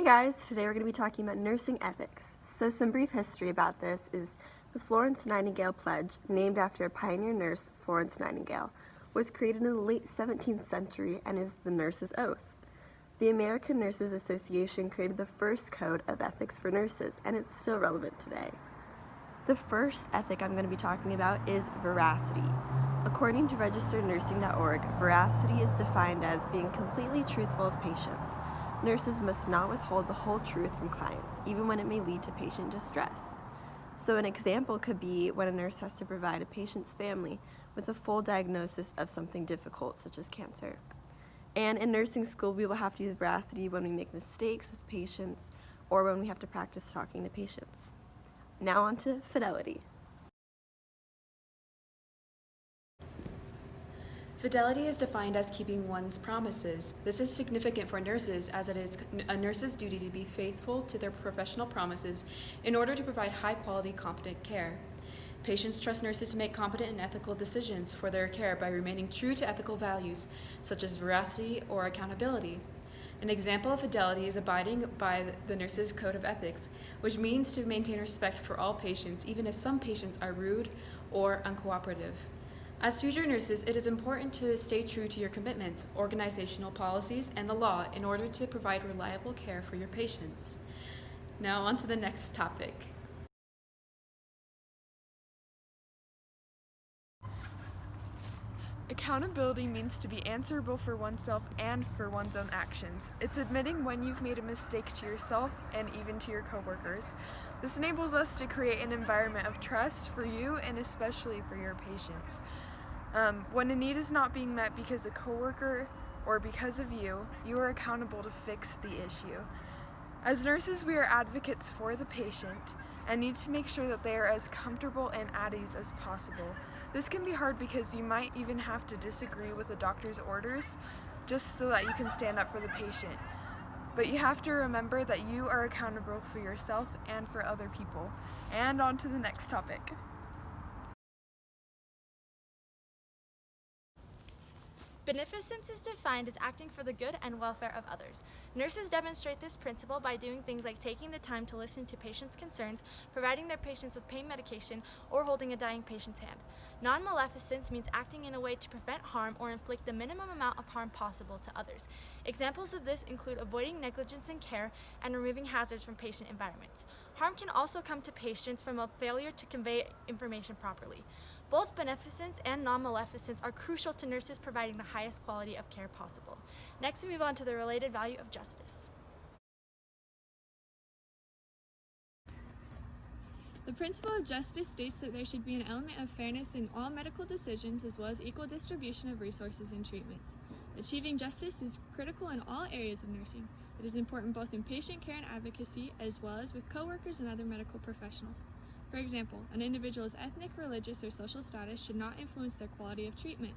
Hey guys, today we're going to be talking about nursing ethics. So some brief history about this is the Florence Nightingale Pledge, named after a pioneer nurse, Florence Nightingale, was created in the late 17th century and is the nurse's oath. The American Nurses Association created the first code of ethics for nurses, and it's still relevant today. The first ethic I'm going to be talking about is veracity. According to registerednursing.org, veracity is defined as being completely truthful with patients. Nurses must not withhold the whole truth from clients, even when it may lead to patient distress. So an example could be when a nurse has to provide a patient's family with a full diagnosis of something difficult, such as cancer. And in nursing school, we will have to use veracity when we make mistakes with patients or when we have to practice talking to patients. Now on to fidelity. Fidelity is defined as keeping one's promises. This is significant for nurses, as it is a nurse's duty to be faithful to their professional promises in order to provide high-quality, competent care. Patients trust nurses to make competent and ethical decisions for their care by remaining true to ethical values, such as veracity or accountability. An example of fidelity is abiding by the nurse's code of ethics, which means to maintain respect for all patients, even if some patients are rude or uncooperative. As future nurses, it is important to stay true to your commitments, organizational policies, and the law in order to provide reliable care for your patients. Now on to the next topic. Accountability means to be answerable for oneself and for one's own actions. It's admitting when you've made a mistake to yourself and even to your coworkers. This enables us to create an environment of trust for you and especially for your patients. When a need is not being met because a coworker or because of you, you are accountable to fix the issue. As nurses, we are advocates for the patient and need to make sure that they are as comfortable and at ease as possible. This can be hard because you might even have to disagree with the doctor's orders just so that you can stand up for the patient. But you have to remember that you are accountable for yourself and for other people. And on to the next topic. Beneficence is defined as acting for the good and welfare of others. Nurses demonstrate this principle by doing things like taking the time to listen to patients' concerns, providing their patients with pain medication, or holding a dying patient's hand. Non-maleficence means acting in a way to prevent harm or inflict the minimum amount of harm possible to others. Examples of this include avoiding negligence in care and removing hazards from patient environments. Harm can also come to patients from a failure to convey information properly. Both beneficence and non-maleficence are crucial to nurses providing the highest quality of care possible. Next, we move on to the related value of justice. The principle of justice states that there should be an element of fairness in all medical decisions as well as equal distribution of resources and treatments. Achieving justice is critical in all areas of nursing. It is important both in patient care and advocacy as well as with coworkers and other medical professionals. For example, an individual's ethnic, religious, or social status should not influence their quality of treatment.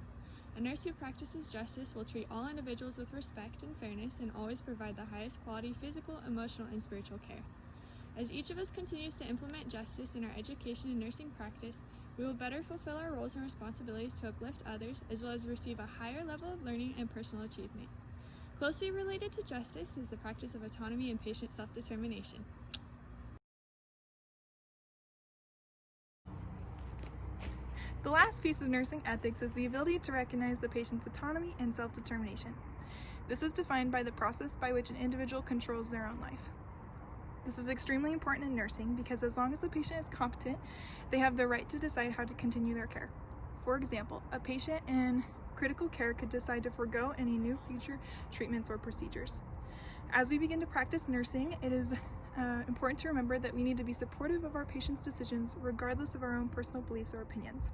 A nurse who practices justice will treat all individuals with respect and fairness and always provide the highest quality physical, emotional, and spiritual care. As each of us continues to implement justice in our education and nursing practice, we will better fulfill our roles and responsibilities to uplift others, as well as receive a higher level of learning and personal achievement. Closely related to justice is the practice of autonomy and patient self-determination. The last piece of nursing ethics is the ability to recognize the patient's autonomy and self-determination. This is defined by the process by which an individual controls their own life. This is extremely important in nursing because as long as the patient is competent, they have the right to decide how to continue their care. For example, a patient in critical care could decide to forego any new future treatments or procedures. As we begin to practice nursing, it is important to remember that we need to be supportive of our patients' decisions regardless of our own personal beliefs or opinions.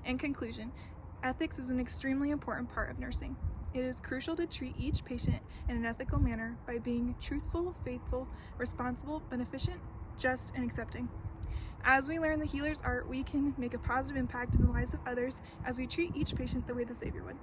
In conclusion, ethics is an extremely important part of nursing. It is crucial to treat each patient in an ethical manner by being truthful, faithful, responsible, beneficent, just, and accepting. As we learn the healer's art, we can make a positive impact in the lives of others as we treat each patient the way the Savior would.